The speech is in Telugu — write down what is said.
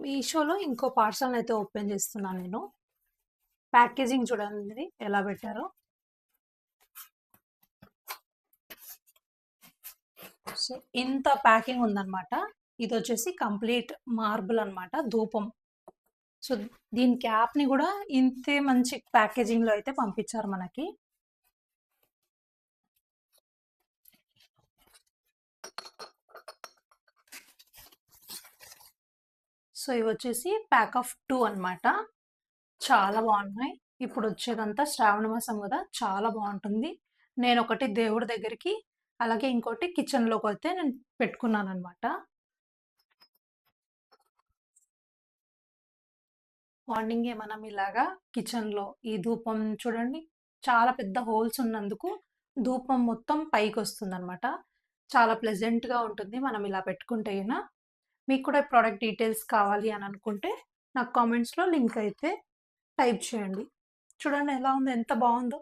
మీషోలో ఇంకో పార్సల్ అయితే ఓపెన్ చేస్తున్నాను నేను. ప్యాకేజింగ్ చూడండి ఎలా పెట్టారో. సో ఇంత ప్యాకింగ్ ఉందన్నమాట. ఇది వచ్చేసి కంప్లీట్ మార్బుల్ అన్నమాట, ధూపం. సో దీని క్యాప్ని కూడా ఇంతే మంచి ప్యాకేజింగ్లో అయితే పంపించారు మనకి. సో ఇవి వచ్చేసి ప్యాక్ ఆఫ్ 2 అన్నమాట. చాలా బాగున్నాయి. ఇప్పుడు వచ్చేదంతా శ్రావణ మాసం కదా, చాలా బాగుంటుంది. నేను ఒకటి దేవుడి దగ్గరికి, అలాగే ఇంకోటి కిచెన్లోకి అయితే నేను పెట్టుకున్నాను అనమాట. మార్నింగే మనం ఇలాగా కిచెన్లో ఈ ధూపం చూడండి, చాలా పెద్ద హోల్స్ ఉన్నందుకు ధూపం మొత్తం పైకి వస్తుంది అనమాట. చాలా ప్లెజెంట్గా ఉంటుంది మనం ఇలా పెట్టుకుంటే గిన. మీకు కూడా ప్రోడక్ట్ డీటెయిల్స్ కావాలి అని అనుకుంటే నాకు కామెంట్స్లో లింక్ అయితే టైప్ చేయండి. చూడండి ఎలా ఉందో, ఎంత బాగుందో.